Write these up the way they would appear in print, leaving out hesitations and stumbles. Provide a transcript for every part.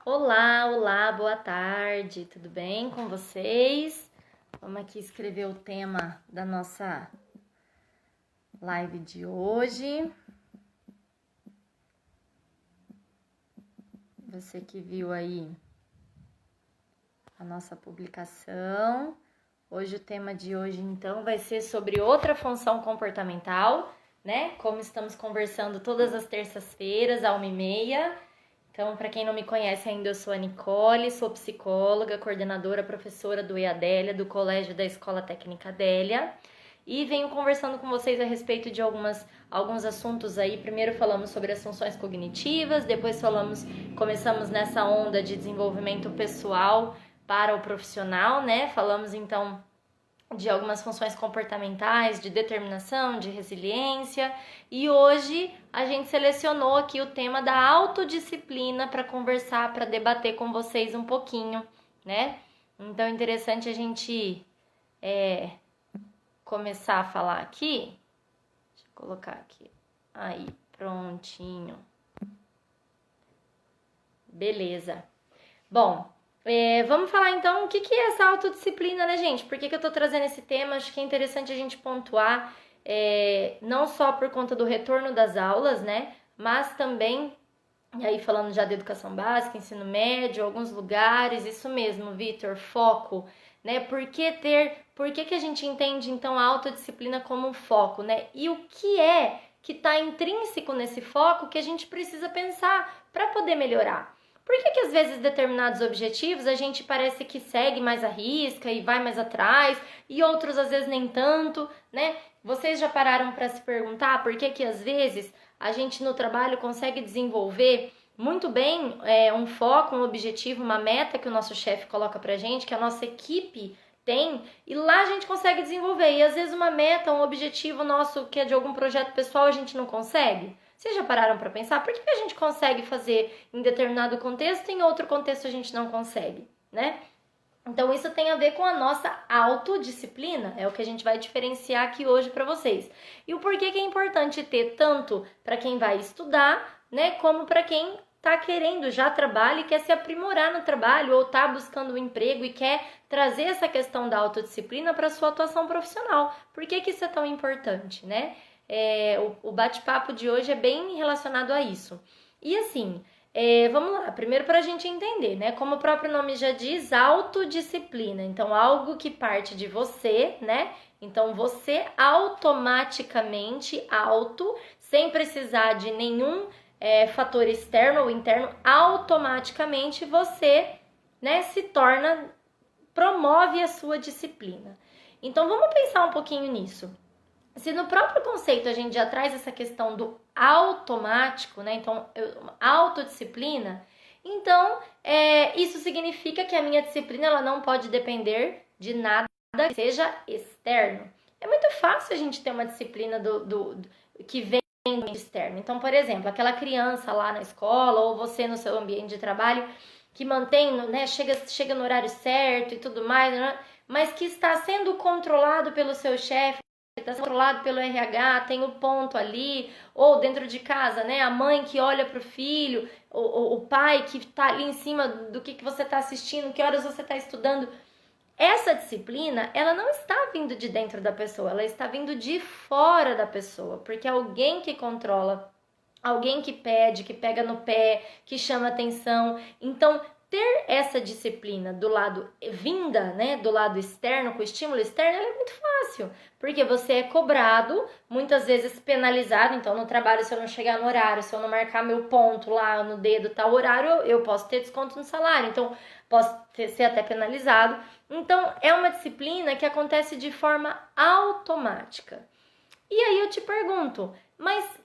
Olá, olá, boa tarde, tudo bem com vocês? Vamos aqui escrever o tema da nossa live de hoje. Você que viu aí a nossa publicação. Hoje o tema de hoje então vai ser sobre outra função comportamental, né? Como estamos conversando todas as terças-feiras, à 1h30. Então, para quem não me conhece ainda, eu sou a Nicole, sou psicóloga, coordenadora, professora do EADélia, do Colégio da Escola Técnica Adélia, e venho conversando com vocês a respeito de alguns assuntos aí. Primeiro falamos sobre as funções cognitivas, depois começamos nessa onda de desenvolvimento pessoal para o profissional, né? Falamos então de algumas funções comportamentais, de determinação, de resiliência, e hoje a gente selecionou aqui o tema da autodisciplina para conversar, para debater com vocês um pouquinho, né? Então é interessante a gente começar a falar aqui. Deixa eu colocar aqui. Aí, prontinho. Beleza. Bom, vamos falar então o que é essa autodisciplina, né, gente? Por que eu tô trazendo esse tema? Acho que é interessante a gente pontuar, não só por conta do retorno das aulas, né? Mas também, e aí falando já de educação básica, ensino médio, alguns lugares, isso mesmo, Vitor, foco, né? Por que a gente entende então a autodisciplina como um foco, né? E o que é que está intrínseco nesse foco que a gente precisa pensar para poder melhorar? Por que às vezes determinados objetivos a gente parece que segue mais à risca e vai mais atrás e outros às vezes nem tanto, né? Vocês já pararam para se perguntar por que às vezes a gente no trabalho consegue desenvolver muito bem um foco, um objetivo, uma meta que o nosso chefe coloca pra gente, que a nossa equipe tem, e lá a gente consegue desenvolver. E às vezes uma meta, um objetivo nosso que é de algum projeto pessoal a gente não consegue? Vocês já pararam para pensar por que a gente consegue fazer em determinado contexto e em outro contexto a gente não consegue, né? Então isso tem a ver com a nossa autodisciplina, é o que a gente vai diferenciar aqui hoje para vocês. E o porquê que é importante ter tanto para quem vai estudar, né, como para quem tá querendo já trabalho e quer se aprimorar no trabalho ou tá buscando um emprego e quer trazer essa questão da autodisciplina para sua atuação profissional. Por que isso é tão importante, né? O bate-papo de hoje é bem relacionado a isso. E assim, vamos lá, primeiro para a gente entender, né? Como o próprio nome já diz, autodisciplina. Então, algo que parte de você, né? Então, você automaticamente, sem precisar de nenhum fator externo ou interno, automaticamente você, né, promove a sua disciplina. Então, vamos pensar um pouquinho nisso. Se no próprio conceito a gente já traz essa questão do automático, né? Então, autodisciplina, então isso significa que a minha disciplina ela não pode depender de nada que seja externo. É muito fácil a gente ter uma disciplina que vem do externo. Então, por exemplo, aquela criança lá na escola ou você no seu ambiente de trabalho que mantém, né, chega no horário certo e tudo mais, né, mas que está sendo controlado pelo seu chefe, está controlado pelo RH, tem o ponto ali, ou dentro de casa, né? A mãe que olha para o filho, o pai que está ali em cima do que você está assistindo, que horas você está estudando. Essa disciplina, ela não está vindo de dentro da pessoa, ela está vindo de fora da pessoa, porque é alguém que controla, alguém que pede, que pega no pé, que chama atenção. Então, ter essa disciplina do lado vinda, né, do lado externo, com o estímulo externo, ela é muito fácil, porque você é cobrado, muitas vezes penalizado. Então, no trabalho, se eu não chegar no horário, se eu não marcar meu ponto lá no dedo, tal horário, eu posso ter desconto no salário, então posso ser até penalizado. Então, é uma disciplina que acontece de forma automática. E aí eu te pergunto, mas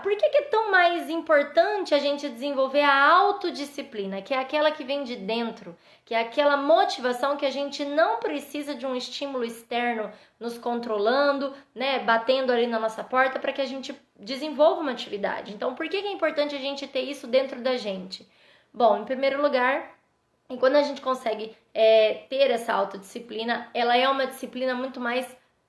por que é tão mais importante a gente desenvolver a autodisciplina, que é aquela que vem de dentro, que é aquela motivação que a gente não precisa de um estímulo externo nos controlando, né, batendo ali na nossa porta para que a gente desenvolva uma atividade. Então, por que é importante a gente ter isso dentro da gente? Bom, em primeiro lugar, e quando a gente consegue ter essa autodisciplina, ela é uma disciplina muito mais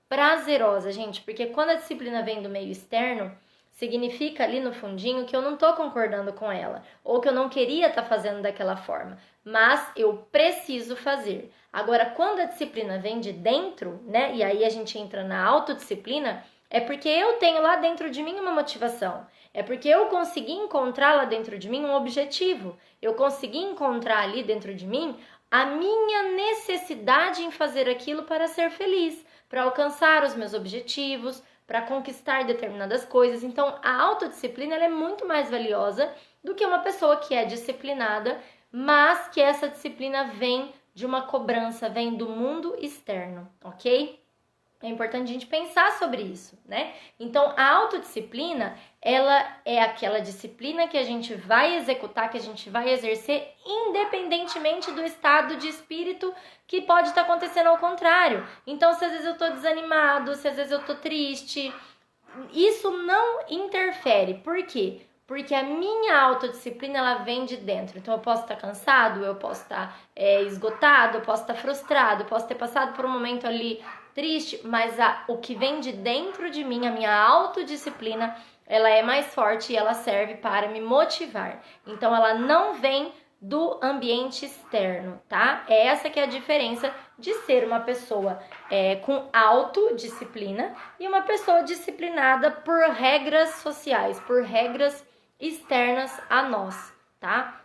prazerosa, gente, porque quando a disciplina vem do meio externo, significa ali no fundinho que eu não tô concordando com ela, ou que eu não queria estar fazendo daquela forma, mas eu preciso fazer. Agora, quando a disciplina vem de dentro, né, e aí a gente entra na autodisciplina, é porque eu tenho lá dentro de mim uma motivação, é porque eu consegui encontrar lá dentro de mim um objetivo, eu consegui encontrar ali dentro de mim a minha necessidade em fazer aquilo para ser feliz, para alcançar os meus objetivos, para conquistar determinadas coisas. Então, a autodisciplina ela é muito mais valiosa do que uma pessoa que é disciplinada, mas que essa disciplina vem de uma cobrança, vem do mundo externo, ok? É importante a gente pensar sobre isso, né? Então, a autodisciplina, ela é aquela disciplina que a gente vai executar, que a gente vai exercer, independentemente do estado de espírito que pode estar acontecendo ao contrário. Então, se às vezes eu tô desanimado, se às vezes eu tô triste, isso não interfere. Por quê? Porque a minha autodisciplina, ela vem de dentro. Então, eu posso estar cansado, eu posso estar esgotado, eu posso estar frustrado, eu posso ter passado por um momento ali triste, mas o que vem de dentro de mim, a minha autodisciplina, ela é mais forte e ela serve para me motivar. Então, ela não vem do ambiente externo, tá? Essa que é a diferença de ser uma pessoa com autodisciplina e uma pessoa disciplinada por regras sociais, por regras externas a nós, tá?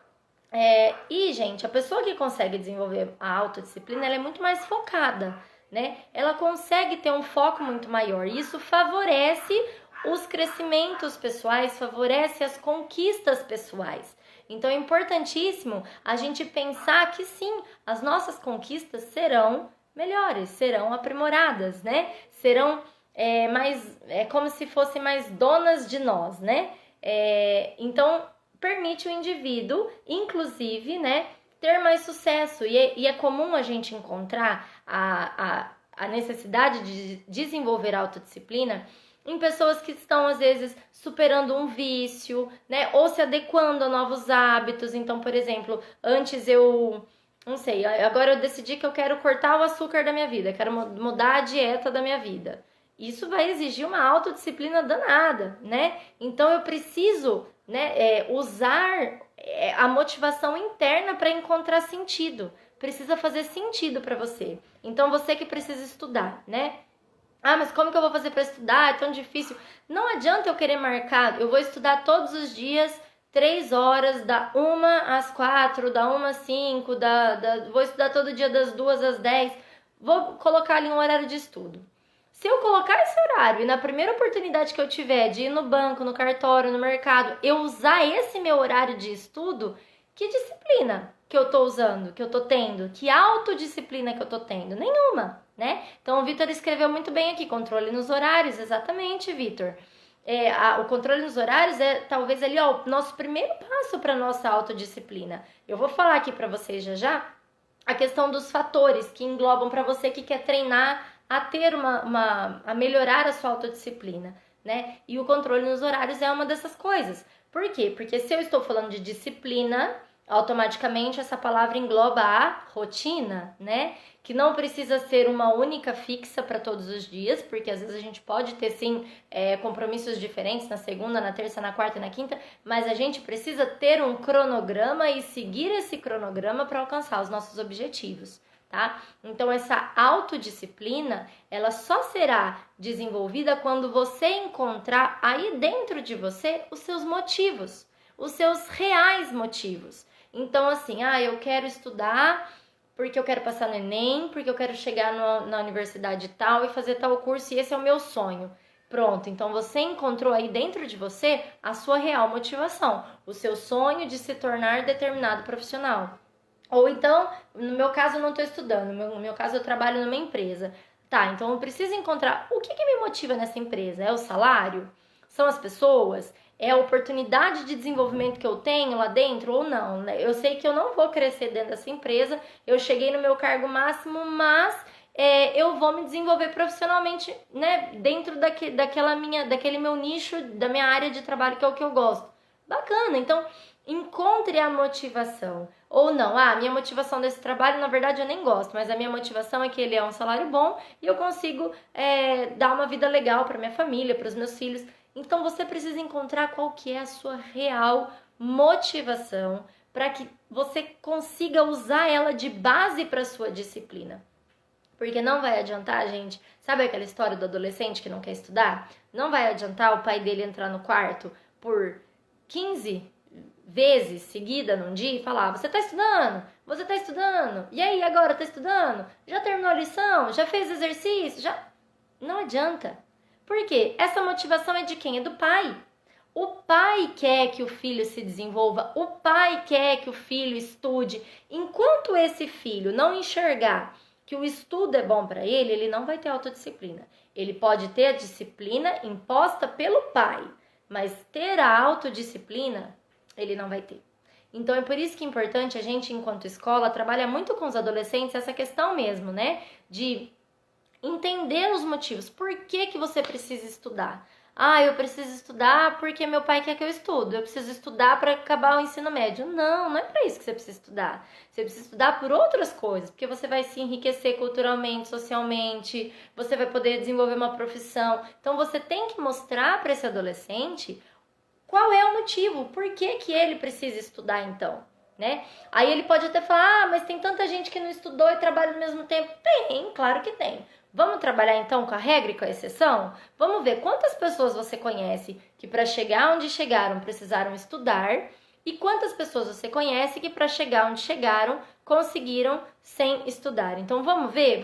E, gente, a pessoa que consegue desenvolver a autodisciplina, ela é muito mais focada, né? Ela consegue ter um foco muito maior. Isso favorece os crescimentos pessoais, favorece as conquistas pessoais. Então, é importantíssimo a gente pensar que sim, as nossas conquistas serão melhores, serão aprimoradas, né? Serão como se fossem mais donas de nós, né? Então, permite o indivíduo, inclusive, né, ter mais sucesso. E é comum a gente encontrar a necessidade de desenvolver autodisciplina em pessoas que estão, às vezes, superando um vício, né, ou se adequando a novos hábitos. Então, por exemplo, antes não sei, agora eu decidi que eu quero cortar o açúcar da minha vida, quero mudar a dieta da minha vida. Isso vai exigir uma autodisciplina danada, né? Então, eu preciso, né, usar a motivação interna para encontrar sentido. Precisa fazer sentido para você. Então, você que precisa estudar, né? Ah, mas como que eu vou fazer para estudar? É tão difícil. Não adianta eu querer marcar. Eu vou estudar todos os dias, 3 horas, da 1 às 4, da 1 às 5, vou estudar todo dia das 2 às 10. Vou colocar ali um horário de estudo. Se eu colocar esse horário e na primeira oportunidade que eu tiver de ir no banco, no cartório, no mercado, eu usar esse meu horário de estudo, que disciplina que eu tô usando, que eu tô tendo? Que autodisciplina que eu tô tendo? Nenhuma, né? Então o Vitor escreveu muito bem aqui, controle nos horários, exatamente, Vitor. O controle nos horários é talvez ali o nosso primeiro passo para nossa autodisciplina. Eu vou falar aqui para vocês já a questão dos fatores que englobam para você que quer treinar a ter a melhorar a sua autodisciplina, né? E o controle nos horários é uma dessas coisas. Por quê? Porque se eu estou falando de disciplina, automaticamente essa palavra engloba a rotina, né? Que não precisa ser uma única fixa para todos os dias, porque às vezes a gente pode ter sim compromissos diferentes na segunda, na terça, na quarta e na quinta, mas a gente precisa ter um cronograma e seguir esse cronograma para alcançar os nossos objetivos. Tá? Então, essa autodisciplina, ela só será desenvolvida quando você encontrar aí dentro de você os seus motivos, os seus reais motivos. Então, assim, eu quero estudar porque eu quero passar no Enem, porque eu quero chegar na universidade tal e fazer tal curso e esse é o meu sonho. Pronto, então você encontrou aí dentro de você a sua real motivação, o seu sonho de se tornar determinado profissional. Ou então, no meu caso, eu não estou estudando, no meu caso, eu trabalho numa empresa. Tá, então eu preciso encontrar o que me motiva nessa empresa. É o salário? São as pessoas? É a oportunidade de desenvolvimento que eu tenho lá dentro ou não? Né? Eu sei que eu não vou crescer dentro dessa empresa, eu cheguei no meu cargo máximo, mas eu vou me desenvolver profissionalmente, né, dentro daquele meu nicho, da minha área de trabalho, que é o que eu gosto. Bacana, então encontre a motivação. Ou não, minha motivação desse trabalho, na verdade, eu nem gosto, mas a minha motivação é que ele é um salário bom e eu consigo dar uma vida legal para minha família, para os meus filhos. Então você precisa encontrar qual que é a sua real motivação para que você consiga usar ela de base para sua disciplina. Porque não vai adiantar, gente, sabe aquela história do adolescente que não quer estudar? Não vai adiantar o pai dele entrar no quarto por 15 vezes seguida num dia e falar: você tá estudando? Você tá estudando? E aí, agora tá estudando? Já terminou a lição? Já fez exercício? Já... Não adianta. Por quê? Essa motivação é de quem? É do pai. O pai quer que o filho se desenvolva, o pai quer que o filho estude. Enquanto esse filho não enxergar que o estudo é bom para ele, ele não vai ter autodisciplina. Ele pode ter a disciplina imposta pelo pai, mas ter a autodisciplina, ele não vai ter. Então é por isso que é importante a gente, enquanto escola, trabalhar muito com os adolescentes essa questão mesmo, né? De entender os motivos. Por que que você precisa estudar? Ah, eu preciso estudar porque meu pai quer que eu estude. Eu preciso estudar para acabar o ensino médio. Não, não é para isso que você precisa estudar. Você precisa estudar por outras coisas, porque você vai se enriquecer culturalmente, socialmente, você vai poder desenvolver uma profissão. Então você tem que mostrar para esse adolescente qual é o motivo, por que que ele precisa estudar então, né? Aí ele pode até falar: ah, mas tem tanta gente que não estudou e trabalha ao mesmo tempo. Tem, claro que tem. Vamos trabalhar então com a regra e com a exceção? Vamos ver quantas pessoas você conhece que para chegar onde chegaram precisaram estudar e quantas pessoas você conhece que para chegar onde chegaram conseguiram sem estudar. Então vamos ver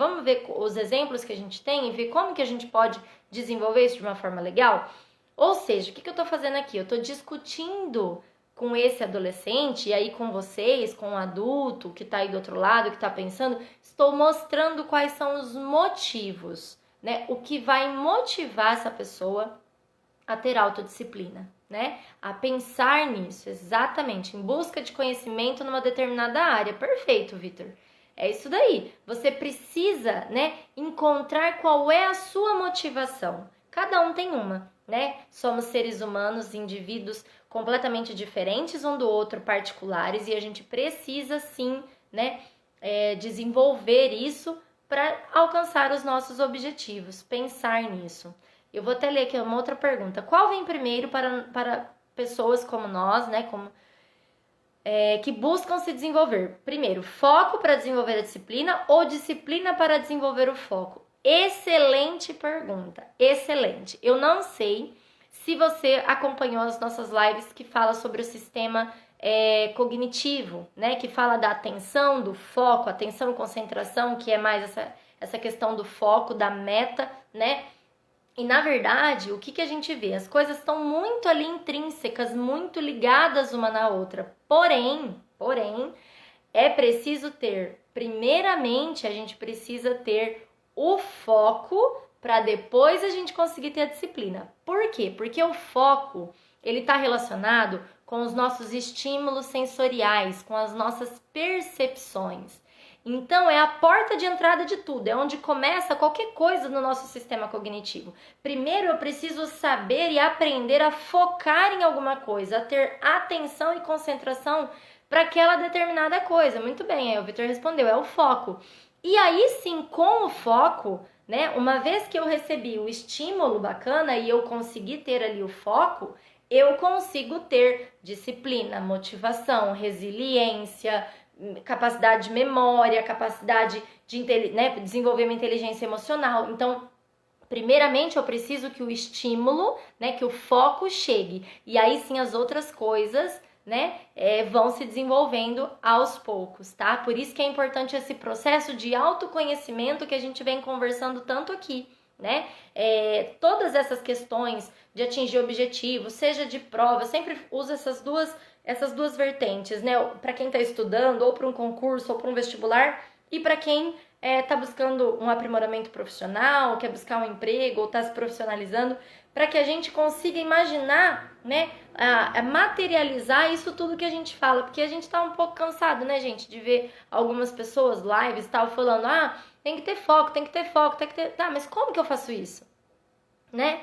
os exemplos que a gente tem e ver como que a gente pode desenvolver isso de uma forma legal. Ou seja, o que eu estou fazendo aqui? Eu estou discutindo com esse adolescente, e aí com vocês, com o adulto que está aí do outro lado, que está pensando, estou mostrando quais são os motivos, né? O que vai motivar essa pessoa a ter autodisciplina, né? A pensar nisso, exatamente, em busca de conhecimento numa determinada área. Perfeito, Vitor. É isso daí. Você precisa, né, encontrar qual é a sua motivação. Cada um tem uma, né? Somos seres humanos, indivíduos completamente diferentes um do outro, particulares, e a gente precisa sim, né, desenvolver isso para alcançar os nossos objetivos, pensar nisso. Eu vou até ler aqui uma outra pergunta. Qual vem primeiro para pessoas como nós, né, que buscam se desenvolver? Primeiro, foco para desenvolver a disciplina ou disciplina para desenvolver o foco? Excelente pergunta, excelente. Eu não sei se você acompanhou as nossas lives que fala sobre o sistema cognitivo, né? Que fala da atenção, do foco, atenção e concentração, que é mais essa questão do foco, da meta, né? E na verdade, o que a gente vê? As coisas estão muito ali intrínsecas, muito ligadas uma na outra. Porém, é preciso ter, primeiramente, a gente precisa ter o foco para depois a gente conseguir ter a disciplina. Por quê? Porque o foco, ele está relacionado com os nossos estímulos sensoriais, com as nossas percepções. Então, é a porta de entrada de tudo, é onde começa qualquer coisa no nosso sistema cognitivo. Primeiro, eu preciso saber e aprender a focar em alguma coisa, a ter atenção e concentração para aquela determinada coisa. Muito bem, aí o Vitor respondeu, é o foco. E aí sim, com o foco, né, uma vez que eu recebi o estímulo bacana e eu consegui ter ali o foco, eu consigo ter disciplina, motivação, resiliência, capacidade de memória, capacidade de desenvolver uma inteligência emocional. Então, primeiramente eu preciso que o estímulo, né, que o foco chegue. E aí sim as outras coisas, né, vão se desenvolvendo aos poucos, tá? Por isso que é importante esse processo de autoconhecimento que a gente vem conversando tanto aqui, né? Todas essas questões de atingir objetivos, seja de prova, eu sempre uso essas duas vertentes, né? Para quem está estudando, ou para um concurso, ou para um vestibular, e para quem está buscando um aprimoramento profissional, quer buscar um emprego, ou está se profissionalizando, para que a gente consiga imaginar, né, materializar isso tudo que a gente fala, porque a gente está um pouco cansado, né, gente, de ver algumas pessoas, lives, tal, falando, tem que ter foco, tem que ter foco, tem que ter... Tá, mas como que eu faço isso? Né?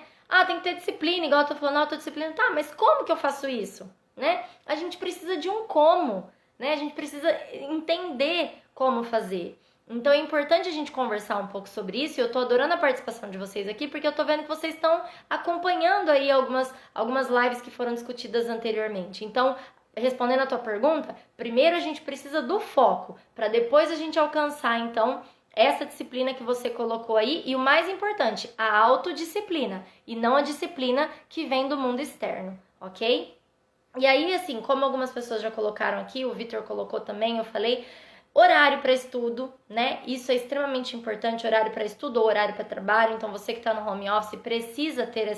Tem que ter disciplina, igual eu tô falando, autodisciplina. Tá, mas como que eu faço isso? Né? A gente precisa de um como, né? A gente precisa entender como fazer. Então é importante a gente conversar um pouco sobre isso, e eu tô adorando a participação de vocês aqui, porque eu tô vendo que vocês estão acompanhando aí algumas lives que foram discutidas anteriormente. Então, respondendo a tua pergunta, primeiro a gente precisa do foco, para depois a gente alcançar, então, essa disciplina que você colocou aí, e o mais importante, a autodisciplina, e não a disciplina que vem do mundo externo, ok? E aí, assim, como algumas pessoas já colocaram aqui, o Vitor colocou também, eu falei, horário para estudo, né? Isso é extremamente importante, horário para estudo ou horário para trabalho. Então, você que está no home office precisa ter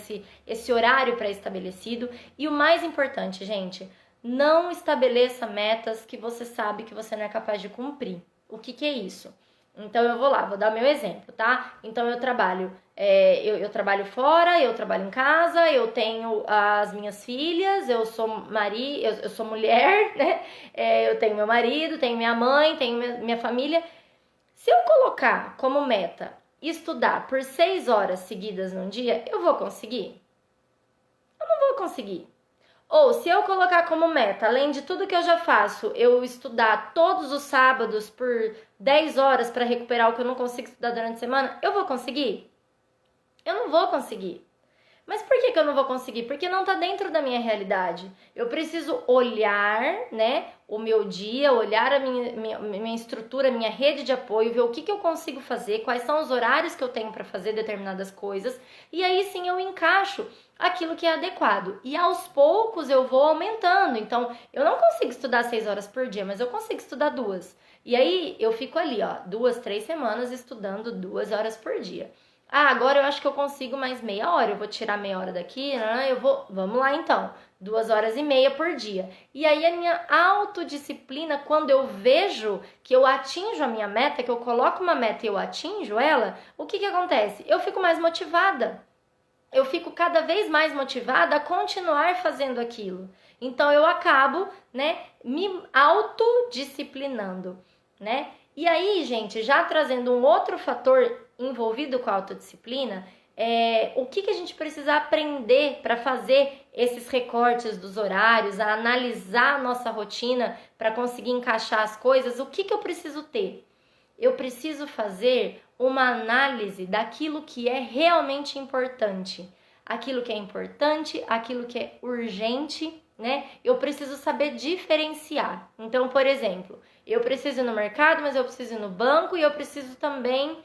esse horário pré-estabelecido. E o mais importante, gente, não estabeleça metas que você sabe que você não é capaz de cumprir. O que é isso? Então, eu vou lá, vou dar meu exemplo, tá? Então, eu trabalho eu trabalho fora, eu trabalho em casa, eu tenho as minhas filhas, eu sou eu sou mulher, né? Eu tenho meu marido, tenho minha mãe, tenho minha família. Se eu colocar como meta estudar por 6 horas seguidas num dia, eu vou conseguir? Eu não vou conseguir. Ou se eu colocar como meta, além de tudo que eu já faço, eu estudar todos os sábados por 10 horas para recuperar o que eu não consigo estudar durante a semana, eu vou conseguir? Eu não vou conseguir. Mas por que eu não vou conseguir? Porque não está dentro da minha realidade. Eu preciso olhar, né, o meu dia, olhar a minha estrutura, minha rede de apoio, ver o que eu consigo fazer, quais são os horários que eu tenho para fazer determinadas coisas, e aí sim eu encaixo aquilo que é adequado. E aos poucos eu vou aumentando. Então, eu não consigo estudar 6 horas por dia, mas eu consigo estudar 2. E aí eu fico ali, ó, 2, 3 semanas estudando 2 horas por dia. Ah, agora eu acho que eu consigo mais meia hora. Eu vou tirar meia hora daqui, né? Vamos lá então. 2 horas e meia por dia. E aí a minha autodisciplina, quando eu vejo que eu atinjo a minha meta, que eu coloco uma meta e eu atinjo ela, o que acontece? Eu fico mais motivada. Eu fico cada vez mais motivada a continuar fazendo aquilo. Então eu acabo, né, me autodisciplinando, né? E aí, gente, já trazendo um outro fator envolvido com a autodisciplina, o que a gente precisa aprender para fazer esses recortes dos horários, a analisar a nossa rotina para conseguir encaixar as coisas, o que eu preciso ter? Eu preciso fazer uma análise daquilo que é realmente importante. Aquilo que é importante, aquilo que é urgente, né? Eu preciso saber diferenciar. Então, por exemplo, eu preciso ir no mercado, mas eu preciso ir no banco e eu preciso também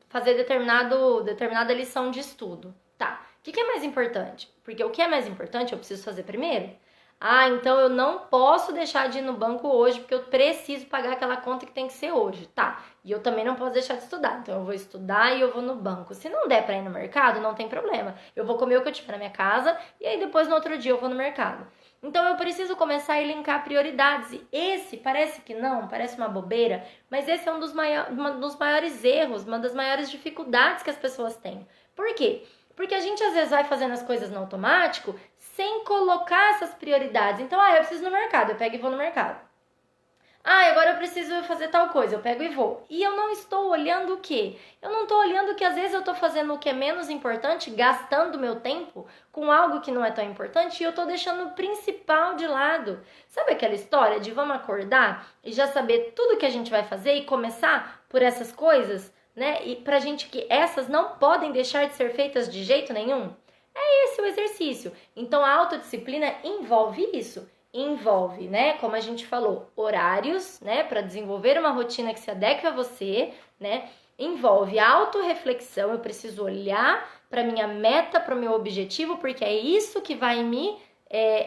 fazer determinada lição de estudo. Tá, o que é mais importante? Porque o que é mais importante eu preciso fazer primeiro. Ah, então eu não posso deixar de ir no banco hoje porque eu preciso pagar aquela conta que tem que ser hoje. Tá, e eu também não posso deixar de estudar. Então eu vou estudar e eu vou no banco. Se não der pra ir no mercado, não tem problema. Eu vou comer o que eu tiver na minha casa e aí depois no outro dia eu vou no mercado. Então eu preciso começar a elencar prioridades. E esse, parece que não, parece uma bobeira, mas esse é um dos maiores erros, uma das maiores dificuldades que as pessoas têm. Por quê? Porque a gente às vezes vai fazendo as coisas no automático sem colocar essas prioridades. Então, eu preciso ir no mercado, eu pego e vou no mercado. Ah, agora eu preciso fazer tal coisa, eu pego e vou. E eu não estou olhando o quê? Eu não estou olhando que às vezes eu estou fazendo o que é menos importante, gastando meu tempo com algo que não é tão importante e eu estou deixando o principal de lado. Sabe aquela história de vamos acordar e já saber tudo que a gente vai fazer e começar por essas coisas, né? E pra gente que essas não podem deixar de ser feitas de jeito nenhum? É esse o exercício. Então a autodisciplina envolve isso. Envolve, né, como a gente falou, horários, né, para desenvolver uma rotina que se adeque a você, né? Envolve autorreflexão, eu preciso olhar para minha meta, para o meu objetivo, porque é isso que vai me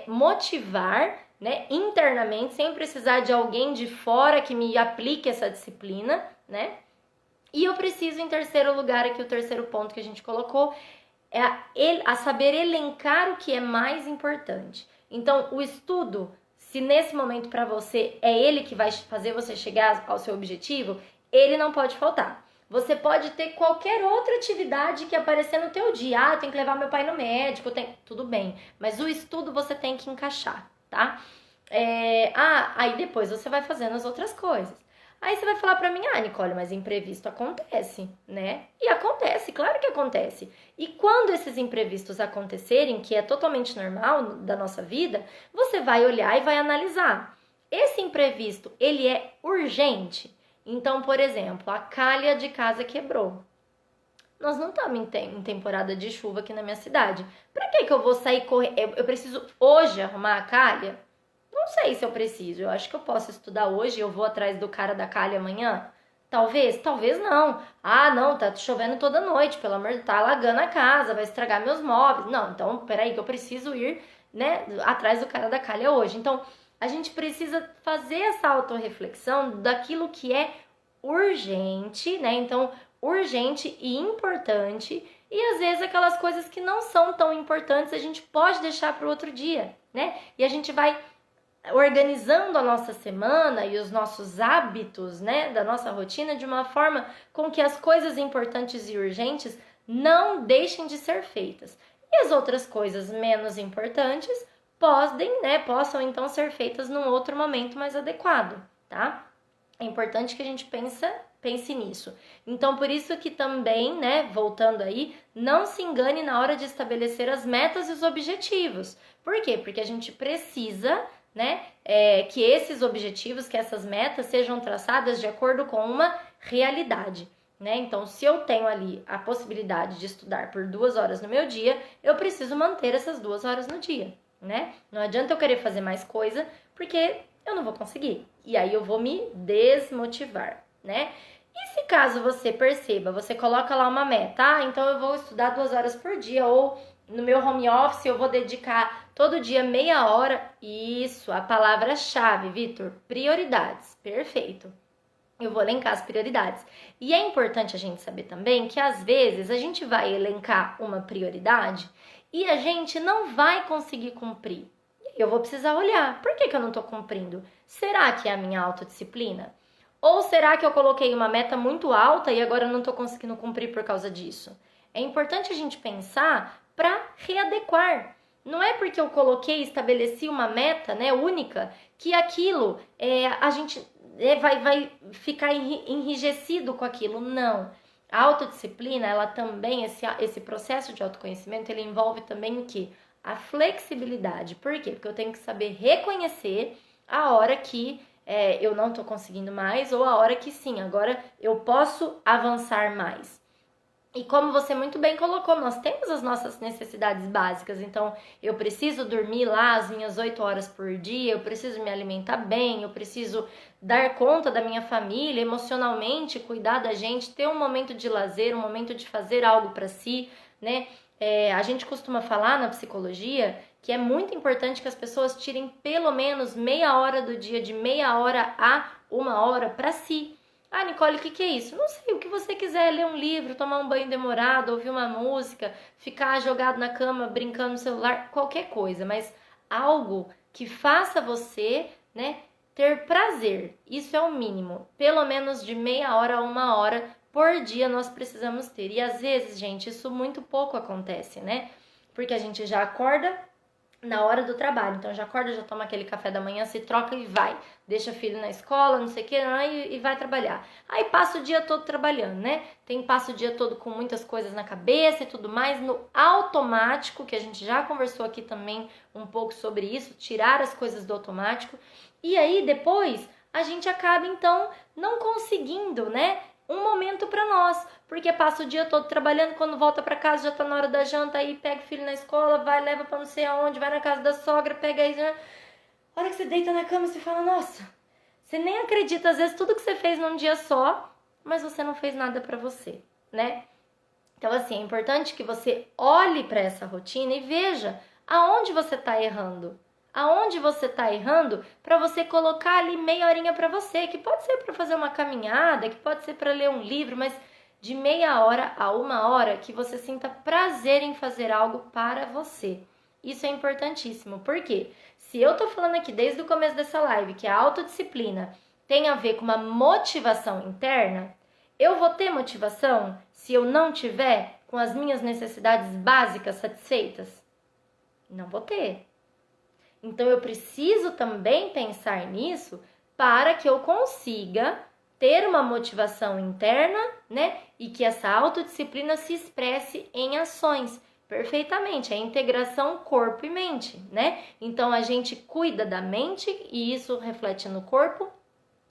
motivar, né, internamente, sem precisar de alguém de fora que me aplique essa disciplina, né? E eu preciso, em terceiro lugar, aqui o terceiro ponto que a gente colocou, a saber elencar o que é mais importante. Então, o estudo, se nesse momento para você é ele que vai fazer você chegar ao seu objetivo, ele não pode faltar. Você pode ter qualquer outra atividade que aparecer no teu dia. Ah, eu tenho que levar meu pai no médico, tudo bem. Mas o estudo você tem que encaixar, tá? Aí depois você vai fazendo as outras coisas. Aí você vai falar pra mim, Nicole, mas imprevisto acontece, né? E acontece, claro que acontece. E quando esses imprevistos acontecerem, que é totalmente normal da nossa vida, você vai olhar e vai analisar. esse imprevisto, ele é urgente? Então, por exemplo, a calha de casa quebrou. Nós não estamos em temporada de chuva aqui na minha cidade. Pra que eu vou sair correndo? Eu preciso hoje arrumar a calha? Não sei se eu preciso. Eu acho que eu posso estudar hoje e eu vou atrás do cara da calha amanhã. Talvez, talvez não. Ah, não, tá chovendo toda noite, pelo amor de Deus, tá alagando a casa, vai estragar meus móveis. Não, então, peraí, que eu preciso ir, né, atrás do cara da calha hoje. Então, a gente precisa fazer essa autorreflexão daquilo que é urgente, né? Então, urgente e importante, e às vezes aquelas coisas que não são tão importantes a gente pode deixar para o outro dia, né? E a gente vai organizando a nossa semana e os nossos hábitos, né, da nossa rotina de uma forma com que as coisas importantes e urgentes não deixem de ser feitas. E as outras coisas menos importantes possam então ser feitas num outro momento mais adequado, tá? É importante que a gente pense nisso. Então, por isso que também, né, voltando aí, não se engane na hora de estabelecer as metas e os objetivos. Por quê? Porque a gente precisa, né, que esses objetivos, que essas metas sejam traçadas de acordo com uma realidade, né? Então, se eu tenho ali a possibilidade de estudar por 2 horas no meu dia, eu preciso manter essas 2 horas no dia, né? Não adianta eu querer fazer mais coisa, porque eu não vou conseguir. E aí eu vou me desmotivar, né? E se caso você perceba, você coloca lá uma meta, então eu vou estudar 2 horas por dia, ou no meu home office eu vou dedicar todo dia meia hora. Isso, a palavra-chave, Vitor, prioridades. Perfeito. Eu vou elencar as prioridades. E é importante a gente saber também que às vezes a gente vai elencar uma prioridade e a gente não vai conseguir cumprir. Eu vou precisar olhar, por que eu não estou cumprindo? Será que é a minha autodisciplina? Ou será que eu coloquei uma meta muito alta e agora eu não estou conseguindo cumprir por causa disso? É importante a gente pensar para readequar. Não é porque eu estabeleci uma meta, né, única, que aquilo a gente vai ficar enrijecido com aquilo. Não. A autodisciplina, ela também, esse processo de autoconhecimento, ele envolve também o quê? A flexibilidade. Por quê? Porque eu tenho que saber reconhecer a hora que eu não estou conseguindo mais, ou a hora que sim, agora eu posso avançar mais. E como você muito bem colocou, nós temos as nossas necessidades básicas, então eu preciso dormir lá as minhas 8 horas por dia, eu preciso me alimentar bem, eu preciso dar conta da minha família emocionalmente, cuidar da gente, ter um momento de lazer, um momento de fazer algo para si, né? A gente costuma falar na psicologia que é muito importante que as pessoas tirem pelo menos meia hora do dia, de meia hora a 1 hora para si. Ah, Nicole, o que é isso? Não sei, o que você quiser, ler um livro, tomar um banho demorado, ouvir uma música, ficar jogado na cama, brincando no celular, qualquer coisa, mas algo que faça você, né, ter prazer. Isso é o mínimo. Pelo menos de meia hora a 1 hora por dia nós precisamos ter. E às vezes, gente, isso muito pouco acontece, né? Porque a gente já acorda na hora do trabalho, então já acorda, já toma aquele café da manhã, se troca e vai, deixa o filho na escola, não sei o que, e vai trabalhar. Aí passa o dia todo trabalhando, né? Passa o dia todo com muitas coisas na cabeça e tudo mais, no automático, que a gente já conversou aqui também um pouco sobre isso, tirar as coisas do automático, e aí depois a gente acaba então não conseguindo, né, um momento para nós, porque passa o dia todo trabalhando, quando volta para casa já tá na hora da janta, aí pega o filho na escola, vai, leva para não sei aonde, vai na casa da sogra, pega aí, a hora que você deita na cama, você fala, nossa, você nem acredita às vezes tudo que você fez num dia só, mas você não fez nada para você, né? Então assim, é importante que você olhe para essa rotina e veja aonde você tá errando. Aonde você tá errando para você colocar ali meia horinha para você, que pode ser para fazer uma caminhada, que pode ser para ler um livro, mas de meia hora a 1 hora que você sinta prazer em fazer algo para você. Isso é importantíssimo, porque se eu tô falando aqui desde o começo dessa live que a autodisciplina tem a ver com uma motivação interna, eu vou ter motivação se eu não tiver com as minhas necessidades básicas satisfeitas? Não vou ter. Então, eu preciso também pensar nisso para que eu consiga ter uma motivação interna, né? E que essa autodisciplina se expresse em ações. Perfeitamente, é integração corpo e mente, né? Então a gente cuida da mente e isso reflete no corpo,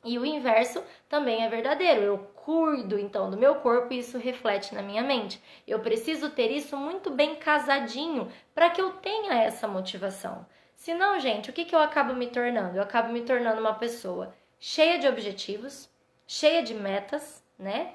e o inverso também é verdadeiro. Eu cuido então do meu corpo e isso reflete na minha mente. Eu preciso ter isso muito bem casadinho para que eu tenha essa motivação. Senão, gente, o que eu acabo me tornando? Eu acabo me tornando uma pessoa cheia de objetivos, cheia de metas, né?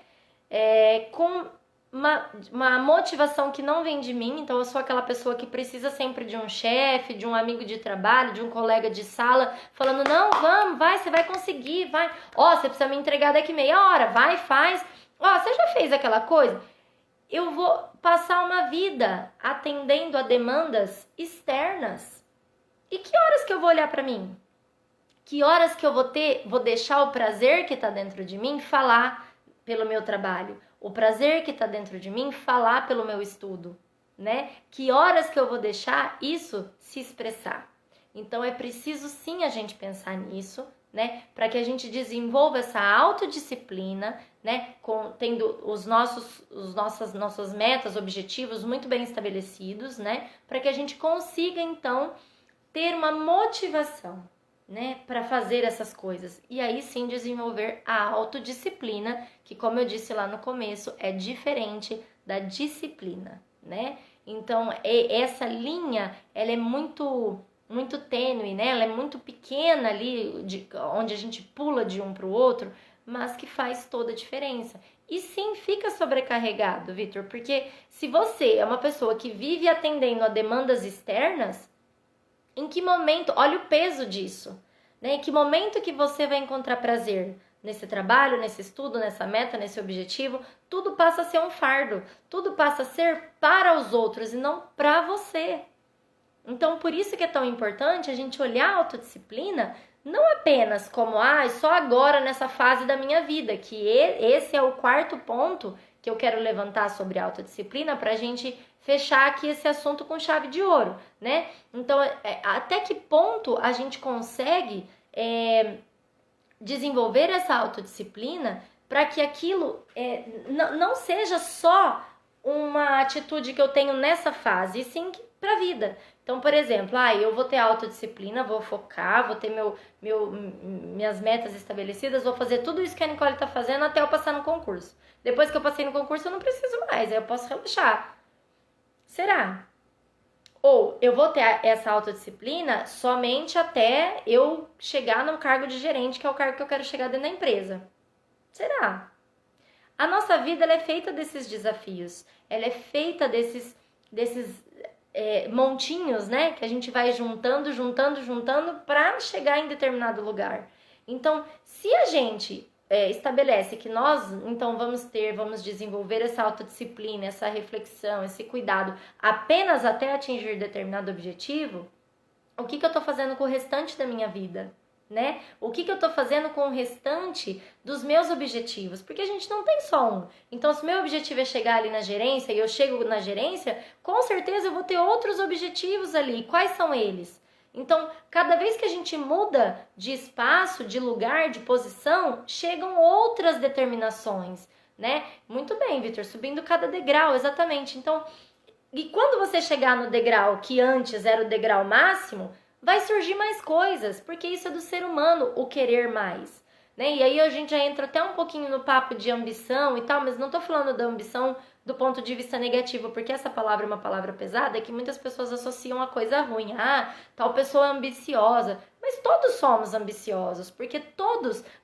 Com uma motivação que não vem de mim. Então eu sou aquela pessoa que precisa sempre de um chefe, de um amigo de trabalho, de um colega de sala, falando, não, vamos, vai, você vai conseguir, vai. Ó, você precisa me entregar daqui meia hora, vai, faz. Ó, você já fez aquela coisa? Eu vou passar uma vida atendendo a demandas externas. E que horas que eu vou olhar para mim? Que horas que eu vou deixar o prazer que está dentro de mim falar pelo meu trabalho? O prazer que está dentro de mim falar pelo meu estudo, né? Que horas que eu vou deixar isso se expressar? Então é preciso sim a gente pensar nisso, né? Para que a gente desenvolva essa autodisciplina, né? Tendo nossas metas, objetivos muito bem estabelecidos, né? Para que a gente consiga então ter uma motivação, né, para fazer essas coisas. E aí sim desenvolver a autodisciplina, que como eu disse lá no começo, é diferente da disciplina, né? Então, essa linha, ela é muito tênue, né? Ela é muito pequena ali, onde a gente pula de um para o outro, mas que faz toda a diferença. E sim, fica sobrecarregado, Vitor, porque se você é uma pessoa que vive atendendo a demandas externas, em que momento, olha o peso disso, né? Em que momento que você vai encontrar prazer? Nesse trabalho, nesse estudo, nessa meta, nesse objetivo? Tudo passa a ser um fardo, tudo passa a ser para os outros e não para você. Então, por isso que é tão importante a gente olhar a autodisciplina não apenas como, só agora nessa fase da minha vida, que esse é o quarto ponto que eu quero levantar sobre a autodisciplina para a gente fechar aqui esse assunto com chave de ouro, né? Então, até que ponto a gente consegue desenvolver essa autodisciplina para que aquilo não seja só uma atitude que eu tenho nessa fase, e sim para a vida. Então, por exemplo, eu vou ter autodisciplina, vou focar, vou ter minhas metas estabelecidas, vou fazer tudo isso que a Nicole está fazendo até eu passar no concurso. Depois que eu passei no concurso, eu não preciso mais, aí eu posso relaxar. Será? Ou eu vou ter essa autodisciplina somente até eu chegar no cargo de gerente, que é o cargo que eu quero chegar dentro da empresa. Será? A nossa vida ela é feita desses desafios, ela é feita desses montinhos, né? Que a gente vai juntando para chegar em determinado lugar. Então, se a gente estabelece que nós, então, vamos desenvolver essa autodisciplina, essa reflexão, esse cuidado apenas até atingir determinado objetivo, o que eu tô fazendo com o restante da minha vida? Né? O que eu tô fazendo com o restante dos meus objetivos? Porque a gente não tem só um. Então, se o meu objetivo é chegar ali na gerência e eu chego na gerência, com certeza eu vou ter outros objetivos ali. Quais são eles? Então, cada vez que a gente muda de espaço, de lugar, de posição, chegam outras determinações, né? Muito bem, Vitor, subindo cada degrau, exatamente. Então, e quando você chegar no degrau que antes era o degrau máximo, vai surgir mais coisas, porque isso é do ser humano, o querer mais, né? E aí a gente já entra até um pouquinho no papo de ambição e tal, mas não tô falando da ambição do ponto de vista negativo, porque essa palavra é uma palavra pesada que muitas pessoas associam a coisa ruim. Tal pessoa é ambiciosa. Mas todos somos ambiciosos, porque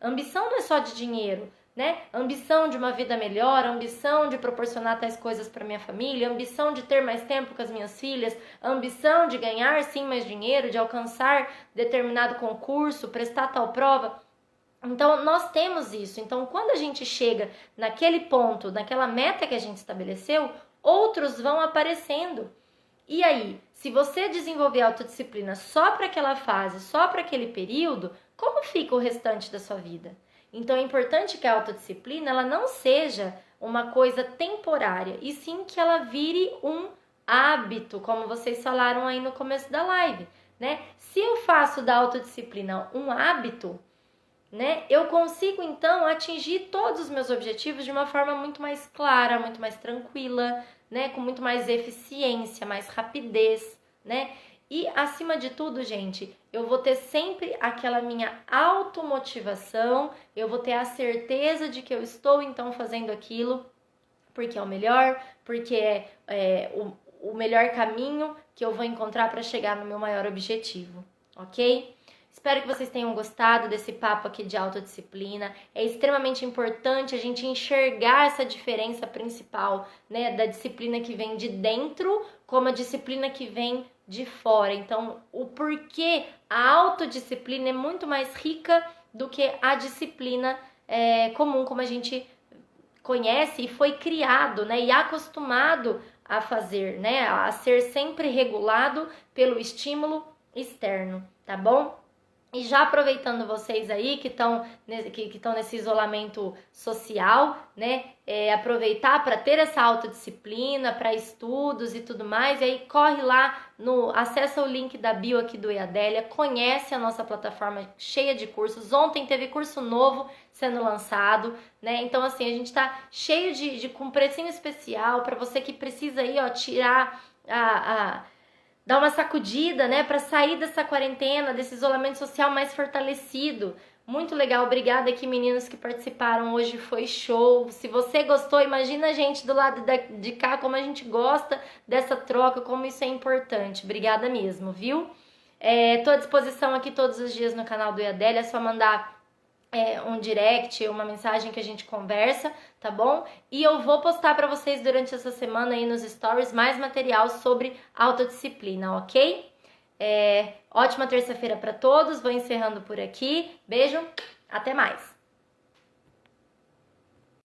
ambição não é só de dinheiro, né? Ambição de uma vida melhor, ambição de proporcionar tais coisas para minha família, ambição de ter mais tempo com as minhas filhas, ambição de ganhar sim mais dinheiro, de alcançar determinado concurso, prestar tal prova. Então, nós temos isso. Então, quando a gente chega naquele ponto, naquela meta que a gente estabeleceu, outros vão aparecendo. E aí, se você desenvolver autodisciplina só para aquela fase, só para aquele período, como fica o restante da sua vida? Então, é importante que a autodisciplina ela não seja uma coisa temporária, e sim que ela vire um hábito, como vocês falaram aí no começo da live, né? Se eu faço da autodisciplina um hábito, né, eu consigo então atingir todos os meus objetivos de uma forma muito mais clara, muito mais tranquila, né? Com muito mais eficiência, mais rapidez, né? E acima de tudo, gente, eu vou ter sempre aquela minha automotivação, eu vou ter a certeza de que eu estou então fazendo aquilo porque é o melhor, porque é o melhor caminho que eu vou encontrar para chegar no meu maior objetivo, ok? Espero que vocês tenham gostado desse papo aqui de autodisciplina. É extremamente importante a gente enxergar essa diferença principal, né, da disciplina que vem de dentro como a disciplina que vem de fora. Então, o porquê a autodisciplina é muito mais rica do que a disciplina comum, como a gente conhece e foi criado, né, e acostumado a fazer, né, a ser sempre regulado pelo estímulo externo, tá bom? E já aproveitando vocês aí que estão nesse isolamento social, né? Aproveitar para ter essa autodisciplina, para estudos e tudo mais. E aí corre lá, acessa o link da bio aqui do EADélia, conhece a nossa plataforma cheia de cursos. Ontem teve curso novo sendo lançado, né? Então, assim, a gente tá cheio com precinho especial para você que precisa aí, ó, tirar dar uma sacudida, né, para sair dessa quarentena, desse isolamento social mais fortalecido. Muito legal, obrigada aqui meninos que participaram hoje, foi show. Se você gostou, imagina a gente do lado de cá, como a gente gosta dessa troca, como isso é importante. Obrigada mesmo, viu? Tô à disposição aqui todos os dias no canal do EADélia, é só mandar um direct, uma mensagem que a gente conversa, tá bom? E eu vou postar para vocês durante essa semana aí nos stories mais material sobre autodisciplina, ok? Ótima terça-feira para todos, vou encerrando por aqui. Beijo, até mais!